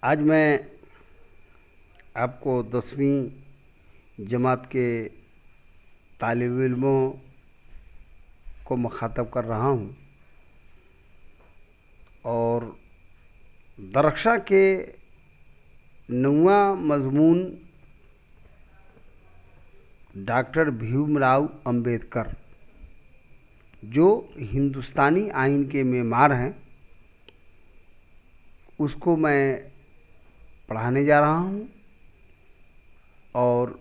आज मैं आपको 10वीं जमात के तालिब इल्मों को मुखातब कर रहा हूँ और दरख्शा के 9वां मज़मून डॉक्टर भीमराव अंबेडकर जो हिंदुस्तानी आइन के मेमार हैं उसको मैं पढ़ाने जा रहा हूँ और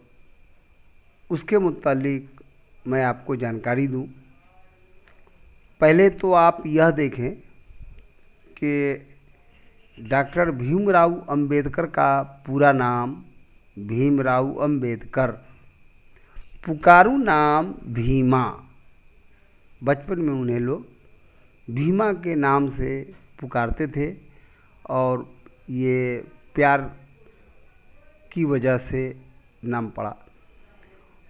उसके मुतालिक मैं आपको जानकारी दूँ। पहले तो आप यह देखें कि डॉक्टर भीमराव अंबेडकर का पूरा नाम भीमराव अंबेडकर, पुकारू नाम भीमा। बचपन में उन्हें लोग भीमा के नाम से पुकारते थे और ये प्यार की वजह से नाम पड़ा।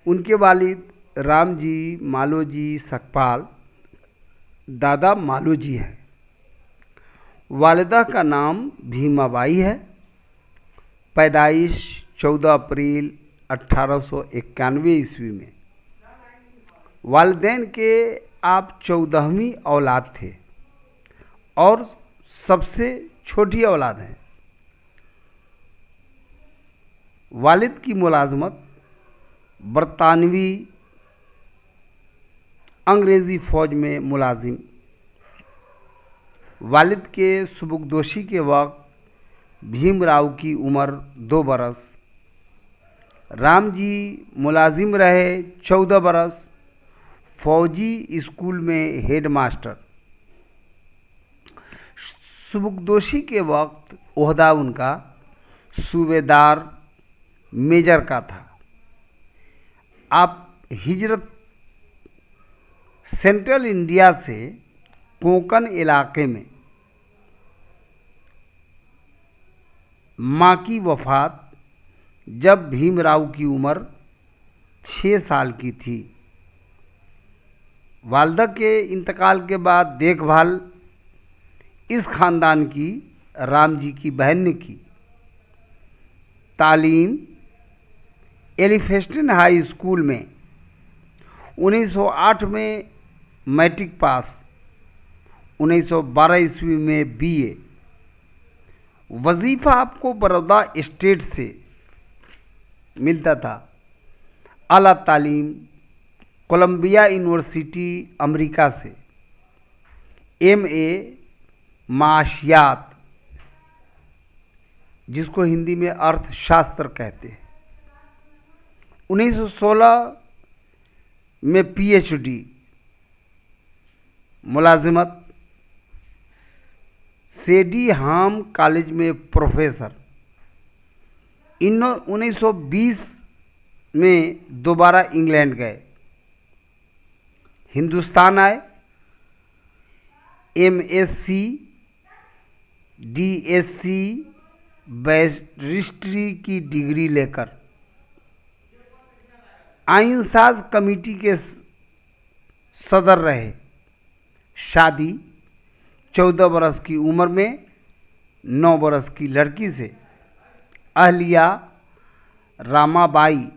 उनके वालिद रामजी मालोजी सकपाल दादा मालोजी है। वालिदा का नाम भीमाबाई है। पैदाइश 14 अप्रैल 1891 ईस्वी में। वालिदैन के आप 14वीं औलाद थे और सबसे छोटी औलाद हैं। वालिद की मुलाजमत बरतानवी अंग्रेज़ी फ़ौज में मुलाजिम। वालिद के सुबुकदोशी के वक्त भीमराव की उम्र 2 बरस। राम जी मुलाजिम रहे 14 बरस, फौजी स्कूल में हेड मास्टर। सुबुकदोशी के वक्त ओहदा उनका सूबेदार मेजर का था। आप हिजरत सेंट्रल इंडिया से कोंकण इलाके में माँ की वफ़ात जब भीमराव की उम्र 6 साल की थी। वालिदा के इंतकाल के बाद देखभाल इस ख़ानदान की राम जी की बहन ने की। तालीम एलिफेस्टन हाई स्कूल में 1908 में मैट्रिक पास, 1912 ईस्वी में बीए। वजीफ़ा आपको बड़ौदा स्टेट से मिलता था। आला तालीम कोलंबिया यूनिवर्सिटी अमेरिका से एमए माशियात, जिसको हिंदी में अर्थशास्त्र कहते हैं। 1916 में पीएचडी। मुलाजिमत सेडी हाम कॉलेज में प्रोफेसर। 1920 में दोबारा इंग्लैंड गए। हिंदुस्तान आए। एमएससी डीएससी बैरिस्ट्री की डिग्री लेकर आइन साज कमेटी के सदर रहे। शादी 14 बरस की उम्र में 9 बरस की लड़की से। अहलिया रामाबाई।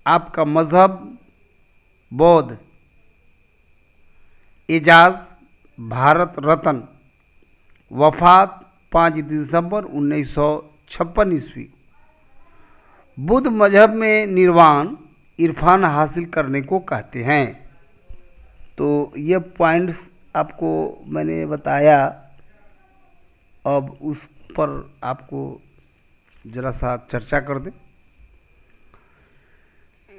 आपका मज़हब बौद्ध। एजाज भारत रत्न। वफ़ात 5 दिसंबर 1956 ईस्वी। बुद्ध मजहब में निर्वाण इरफान हासिल करने को कहते हैं। तो ये पॉइंट्स आपको मैंने बताया। अब उस पर आपको ज़रा सा चर्चा कर दें।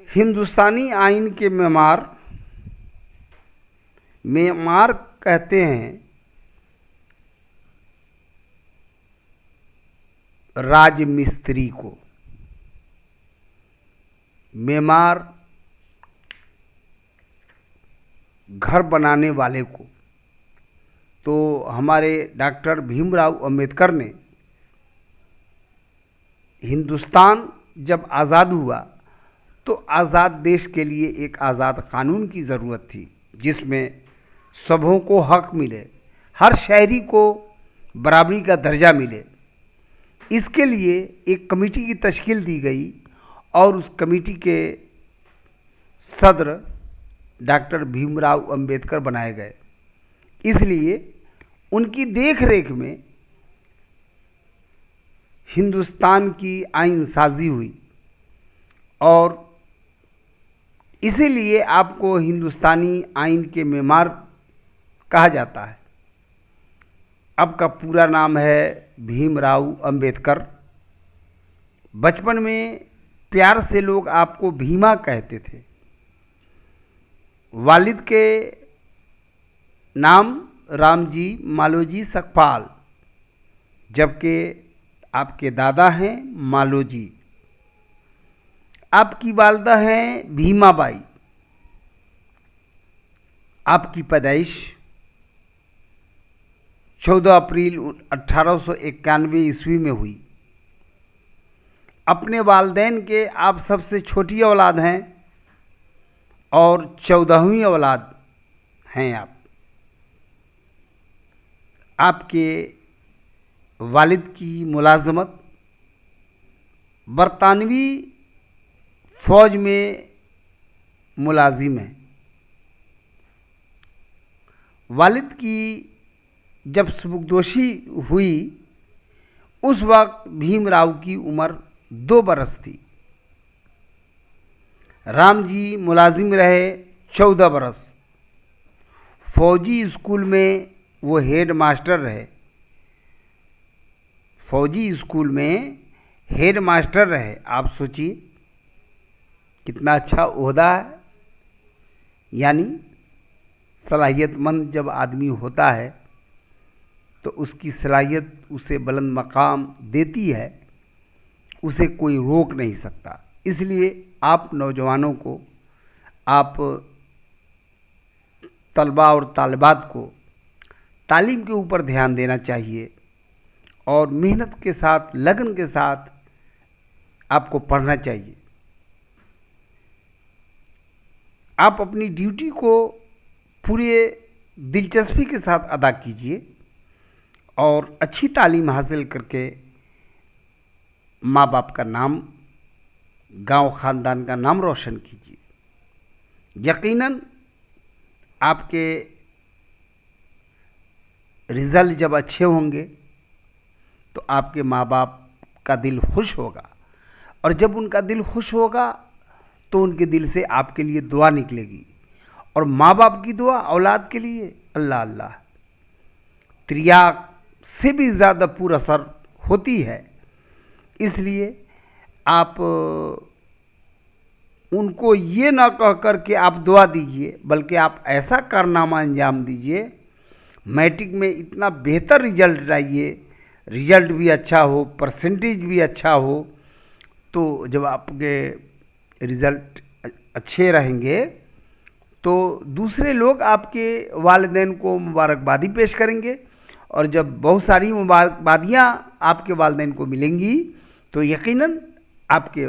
हिंदुस्तानी आइन के मेमार कहते हैं राजमिस्त्री को। मेमार घर बनाने वाले को। तो हमारे डॉक्टर भीमराव अंबेडकर ने हिंदुस्तान जब आज़ाद हुआ तो आज़ाद देश के लिए एक आज़ाद कानून की ज़रूरत थी जिसमें सबों को हक मिले, हर शहरी को बराबरी का दर्जा मिले। इसके लिए एक कमेटी की तश्कील दी गई और उस कमेटी के सदर डॉक्टर भीमराव अंबेडकर बनाए गए। इसलिए उनकी देखरेख में हिंदुस्तान की आइन साजी हुई और इसीलिए आपको हिंदुस्तानी आइन के मेमार कहा जाता है। आपका पूरा नाम है भीमराव अंबेडकर। बचपन में प्यार से लोग आपको भीमा कहते थे। वालिद के नाम रामजी मालोजी सकपाल, जबकि आपके दादा हैं मालोजी। आपकी वालदा हैं भीमाबाई। आपकी पैदाइश 14 अप्रैल 1891 ईस्वी में हुई। अपने वालदैन के आप सबसे छोटी औलाद हैं और 14वीं औलाद हैं आप। आपके वालिद की मुलाजमत बरतानवी फ़ौज में मुलाजिम है। वालिद की जब सुबुकदोशी हुई उस वक्त भीमराव की उम्र 2 बरस थी। राम जी मुलाजिम रहे 14 बरस। फौजी स्कूल में वो हेड मास्टर रहे। फौजी स्कूल में हेड मास्टर रहे। आप सोचिए कितना अच्छा ओहदा है। यानी सलाहियतमंद जब आदमी होता है तो उसकी सलाहियत उसे बुलंद मकाम देती है, उसे कोई रोक नहीं सकता। इसलिए आप नौजवानों को, आप तलबा और तालिबात को तालीम के ऊपर ध्यान देना चाहिए और मेहनत के साथ, लगन के साथ आपको पढ़ना चाहिए। आप अपनी ड्यूटी को पूरे दिलचस्पी के साथ अदा कीजिए और अच्छी तालीम हासिल करके माँ बाप का नाम, गांव ख़ानदान का नाम रोशन कीजिए। यकीनन आपके रिज़ल्ट जब अच्छे होंगे तो आपके माँ बाप का दिल खुश होगा और जब उनका दिल खुश होगा तो उनके दिल से आपके लिए दुआ निकलेगी और माँ बाप की दुआ औलाद के लिए अल्लाह अल्लाह त्रियाग से भी ज़्यादा पूरा असर होती है। इसलिए आप उनको ये ना कह कर के आप दुआ दीजिए, बल्कि आप ऐसा कारनामा अंजाम दीजिए, मैट्रिक में इतना बेहतर रिजल्ट लाइए, रिजल्ट भी अच्छा हो, परसेंटेज भी अच्छा हो। तो जब आपके रिज़ल्ट अच्छे रहेंगे तो दूसरे लोग आपके वालिदैन को मुबारकबादी पेश करेंगे और जब बहुत सारी मुबारकबादियाँ आपके वालिदैन को मिलेंगी तो यकीनन आपके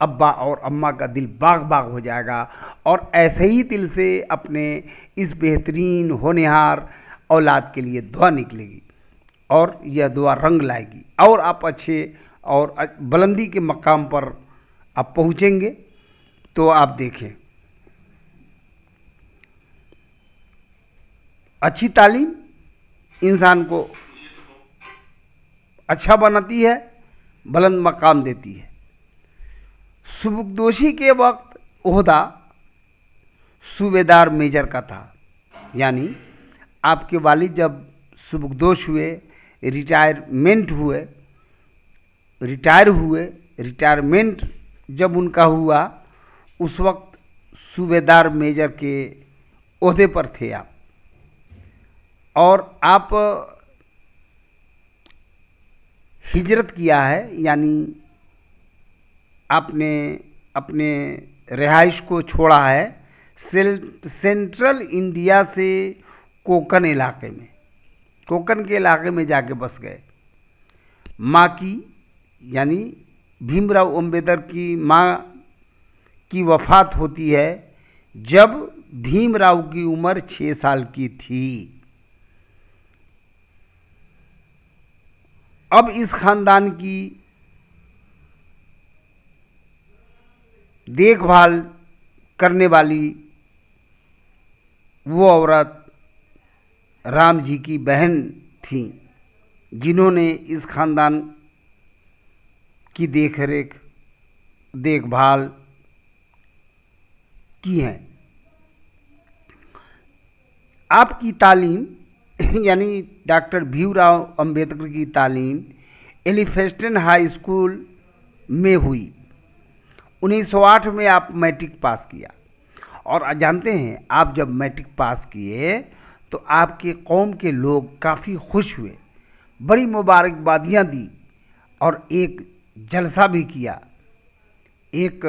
अब्बा और अम्मा का दिल बाग बाग हो जाएगा और ऐसे ही दिल से अपने इस बेहतरीन होनहार औलाद के लिए दुआ निकलेगी और यह दुआ रंग लाएगी और आप अच्छे और बुलंदी के मकाम पर आप पहुँचेंगे। तो आप देखें, अच्छी तालीम इंसान को अच्छा बनाती है, बुलंद मकाम देती है। सुबुकदोशी के वक्त ओहदा सूबेदार मेजर का था। यानी आपके वालिद जब सुबुकदोश हुए, रिटायरमेंट जब उनका हुआ उस वक्त सूबेदार मेजर के ओहदे पर थे आप और आप हिजरत किया है। यानी आपने अपने रिहाइश को छोड़ा है सेंट्रल इंडिया से कोंकण इलाके में, कोंकण के इलाके में जाके बस गए। माँ की यानी भीमराव अंबेडकर की माँ की वफ़ात होती है जब भीमराव की उम्र 6 साल की थी। अब इस खानदान की देखभाल करने वाली वो औरत राम जी की बहन थी, जिन्होंने इस खानदान की देखभाल की है। आपकी तालीम यानी डॉक्टर भीमराव अंबेडकर की तालीम एलिफेस्टन हाई स्कूल में हुई। 1908 में आप मैट्रिक पास किया, और जानते हैं आप जब मैट्रिक पास किए तो आपके कौम के लोग काफ़ी खुश हुए, बड़ी मुबारकबादियाँ दी और एक जलसा भी किया। एक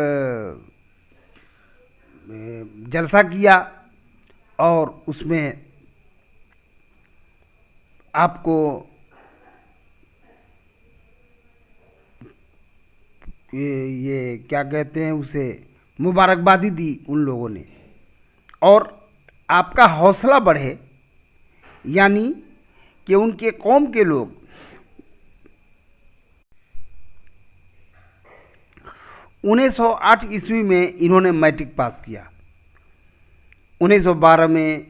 जलसा किया और उसमें आपको ये क्या कहते हैं उसे, मुबारकबादी दी उन लोगों ने, और आपका हौसला बढ़े, यानी कि उनके कौम के लोग 1908 ईस्वी में इन्होंने मैट्रिक पास किया। 1912 में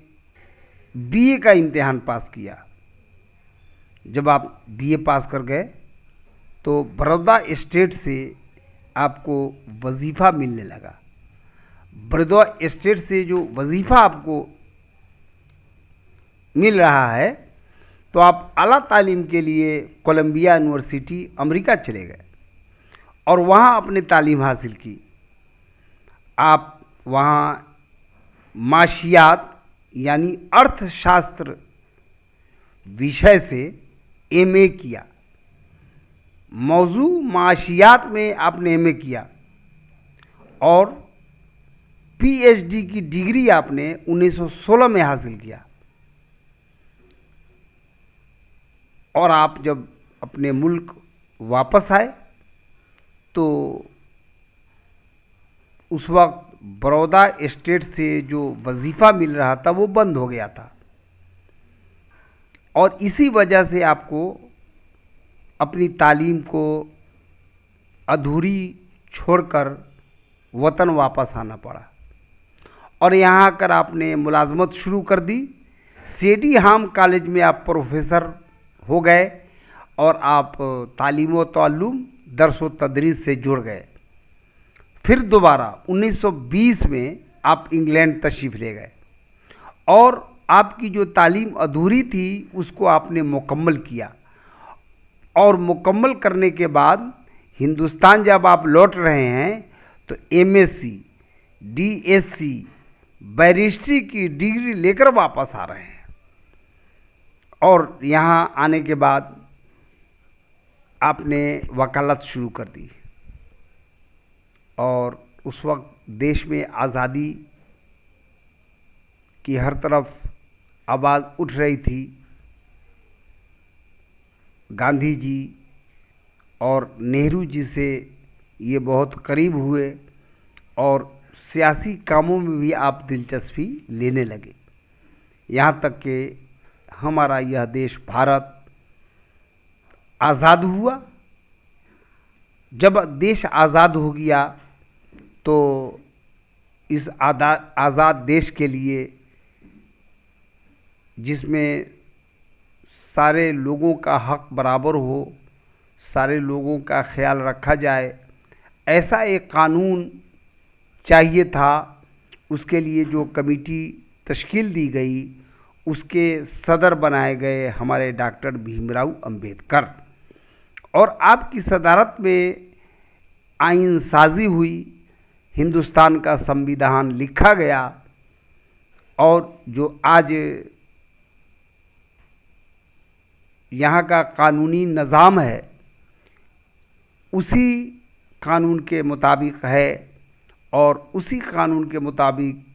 बीए का इम्तिहान पास किया। जब आप बीए पास कर गए तो बड़ौदा स्टेट से आपको वजीफ़ा मिलने लगा। बड़ौदा स्टेट से जो वजीफ़ा आपको मिल रहा है, तो आप आला तालीम के लिए कोलंबिया यूनिवर्सिटी अमेरिका चले गए और वहाँ अपनी तालीम हासिल की। आप वहाँ माशियात यानी अर्थशास्त्र विषय से एमए किया। मौजू माशियात में आपने एमए किया और पीएचडी की डिग्री आपने 1916 में हासिल किया। और आप जब अपने मुल्क वापस आए तो उस वक्त बड़ौदा स्टेट से जो वजीफ़ा मिल रहा था वो बंद हो गया था, और इसी वजह से आपको अपनी तालीम को अधूरी छोड़कर वतन वापस आना पड़ा। और यहाँ आकर आपने मुलाजमत शुरू कर दी। सेडी हाम कॉलेज में आप प्रोफेसर हो गए और आप तालीम व ताल्लुम दर्स व तदरीस से जुड़ गए। फिर दोबारा 1920 में आप इंग्लैंड तशरीफ़ ले गए और आपकी जो तालीम अधूरी थी उसको आपने मुकम्मल किया, और मुकम्मल करने के बाद हिंदुस्तान जब आप लौट रहे हैं तो एमएससी, डीएससी, बैरिस्ट्री की डिग्री लेकर वापस आ रहे हैं। और यहाँ आने के बाद आपने वकालत शुरू कर दी, और उस वक्त देश में आज़ादी की हर तरफ आवाज़ उठ रही थी। गांधी जी और नेहरू जी से ये बहुत करीब हुए और सियासी कामों में भी आप दिलचस्पी लेने लगे, यहाँ तक कि हमारा यह देश भारत आज़ाद हुआ। जब देश आज़ाद हो गया तो इस आज़ाद देश के लिए, जिसमें सारे लोगों का हक बराबर हो, सारे लोगों का ख्याल रखा जाए, ऐसा एक कानून चाहिए था। उसके लिए जो कमेटी तश्कील दी गई उसके सदर बनाए गए हमारे डॉक्टर भीमराव अंबेडकर, और आपकी सदारत में आइन साजी हुई, हिंदुस्तान का संविधान लिखा गया, और जो आज यहाँ का कानूनी निज़ाम है उसी कानून के मुताबिक है, और उसी कानून के मुताबिक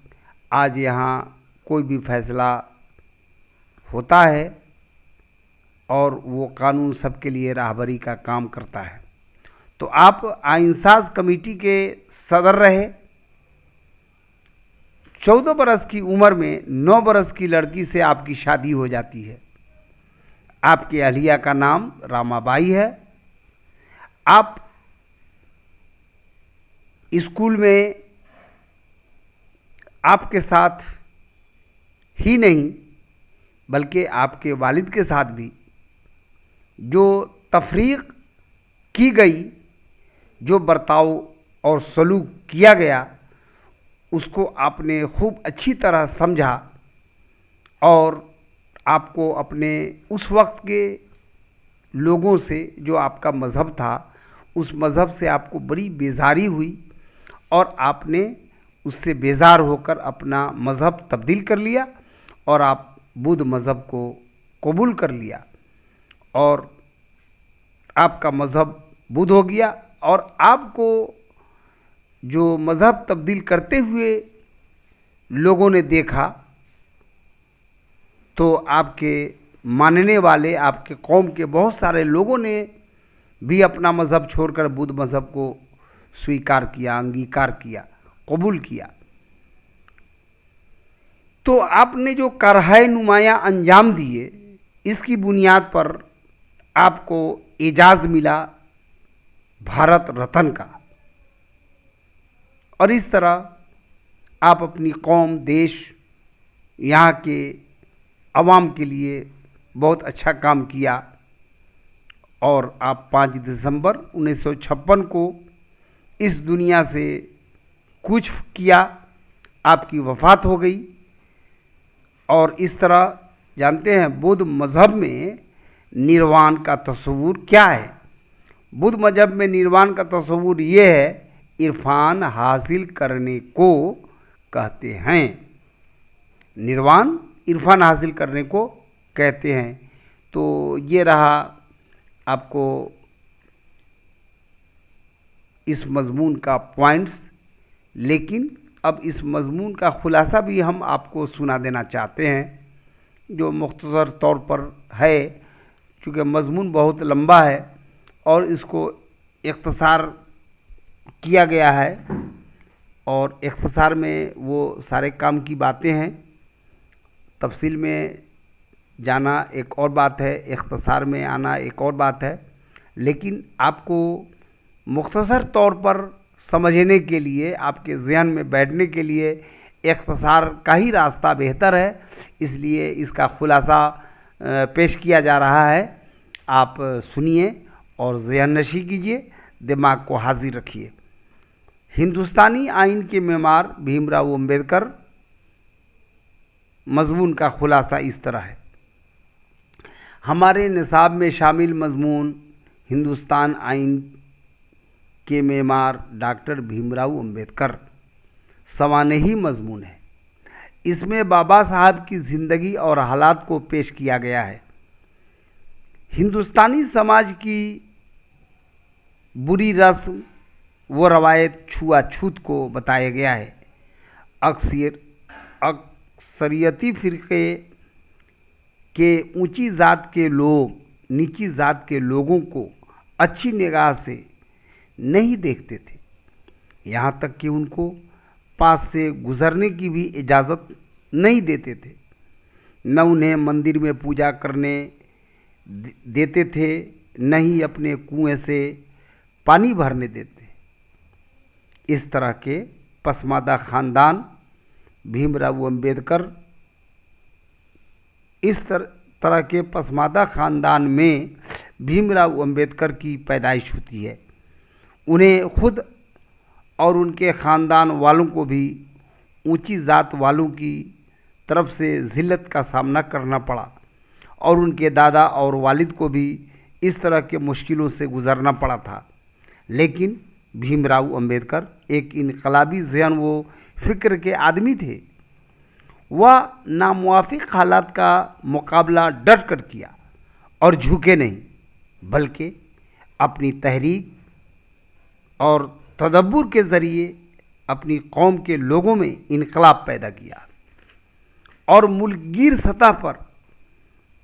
आज यहाँ कोई भी फैसला होता है और वो कानून सबके लिए राहबरी का काम करता है। तो आप आइंसाज कमेटी के सदर रहे। 14 बरस की उम्र में 9 बरस की लड़की से आपकी शादी हो जाती है। आपके अहलिया का नाम रामाबाई है। आप स्कूल में आपके साथ ही नहीं बल्कि आपके वालिद के साथ भी जो तफरीक की गई, जो बर्ताव और सलूक किया गया, उसको आपने खूब अच्छी तरह समझा और आपको अपने उस वक्त के लोगों से, जो आपका मज़हब था, उस मज़हब से आपको बड़ी बेजारी हुई और आपने उससे बेजार होकर अपना मज़हब तब्दील कर लिया और आप बुद्ध मज़हब को कबूल कर लिया और आपका मज़हब बुद्ध हो गया। और आपको जो मज़हब तब्दील करते हुए लोगों ने देखा तो आपके मानने वाले, आपके कौम के बहुत सारे लोगों ने भी अपना मज़हब छोड़कर बुद्ध मज़हब को स्वीकार किया, अंगीकार किया, कबूल किया। तो आपने जो करहाय नुमाया अंजाम दिए, इसकी बुनियाद पर आपको एजाज़ मिला भारत रत्न का। और इस तरह आप अपनी कौम, देश, यहाँ के अवाम के लिए बहुत अच्छा काम किया और आप 5 दिसंबर 1956 को इस दुनिया से कूच किया, आपकी वफ़ात हो गई। और इस तरह जानते हैं बुद्ध मज़हब में निर्वाण का तस्वूर क्या है। बुद्ध मज़हब में निर्वाण का तस्वूर ये है, इरफान हासिल करने को कहते हैं। निर्वाण इरफान हासिल करने को कहते हैं। तो ये रहा आपको इस मज़मून का पॉइंट्स। लेकिन अब इस मज़मून का ख़ुलासा भी हम आपको सुना देना चाहते हैं, जो मुख्तसर तौर पर है, चूँकि मज़मून बहुत लंबा है और इसको इख्तिसार किया गया है और इख्तिसार में वो सारे काम की बातें हैं। तफसील में जाना एक और बात है, इख्तिसार में आना एक और बात है। लेकिन आपको मुख्तसर तौर पर समझने के लिए, आपके ज़हन में बैठने के लिए इख्तिसार का ही रास्ता बेहतर है, इसलिए इसका ख़ुलासा पेश किया जा रहा है। आप सुनिए और ज़हन नशी कीजिए, दिमाग को हाजिर रखिए। हिंदुस्तानी आइन के मेमार भीमराव अम्बेडकर। मज़मून का ख़ुलासा इस तरह है। हमारे निसाब में शामिल मज़मून हिंदुस्तान आइन के मेमार डॉक्टर भीमराव अम्बेडकर सवानही मज़मून है। इसमें बाबा साहब की ज़िंदगी और हालात को पेश किया गया है। हिंदुस्तानी समाज की बुरी रस्म व रवायत, छुआछूत को बताया गया है। अक्सरियती फ़िरक़े के ऊंची ज़ात के लोग नीची ज़ात के लोगों को अच्छी निगाह से नहीं देखते थे, यहाँ तक कि उनको पास से गुज़रने की भी इजाज़त नहीं देते थे। न उन्हें मंदिर में पूजा करने देते थे, न ही अपने कुएं से पानी भरने देते। इस तरह के पसमादा ख़ानदान भीमराव अम्बेडकर, इस तरह के पसमादा ख़ानदान में भीमराव अम्बेडकर की पैदाइश होती है। उन्हें खुद और उनके ख़ानदान वालों को भी ऊंची ज़ात वालों की तरफ से ज़िल्लत का सामना करना पड़ा और उनके दादा और वालिद को भी इस तरह के मुश्किलों से गुज़रना पड़ा था। लेकिन भीमराव अम्बेडकर एक इनकलाबी ज़हन व फ़िक्र के आदमी थे। वह नामुवाफ़िक हालात का मुकाबला डट कर किया और झुके नहीं, बल्कि अपनी तहरीक और तदब्बुर के ज़रिए अपनी कौम के लोगों में इनकलाब पैदा किया और मुल्कगीर सतह पर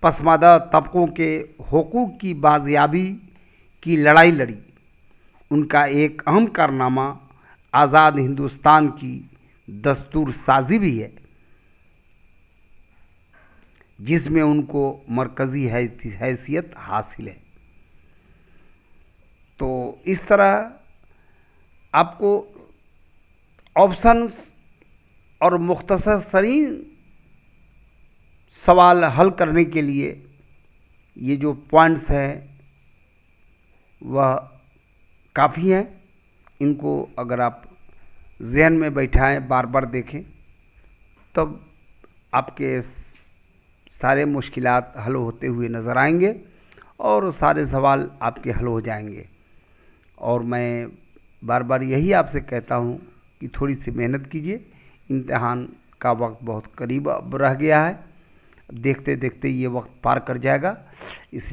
पसमादा तबकों के हुकूक की बाजियाबी की लड़ाई लड़ी। उनका एक अहम कारनामा आज़ाद हिंदुस्तान की दस्तूर साजी भी है। जिसमें उनको मरकज़ी हैसियत हासिल है। तो इस तरह आपको ऑप्शंस और मुख्तसरीन सवाल हल करने के लिए ये जो पॉइंट्स हैं वह काफ़ी हैं। इनको अगर आप ज़हन में बैठाएं, बार बार देखें, तब आपके सारे मुश्किलात हल होते हुए नज़र आएंगे और सारे सवाल आपके हल हो जाएंगे। और मैं बार बार यही आपसे कहता हूँ कि थोड़ी सी मेहनत कीजिए। इम्तिहान का वक्त बहुत करीब अब रह गया है, देखते देखते ये वक्त पार कर जाएगा। इसलिए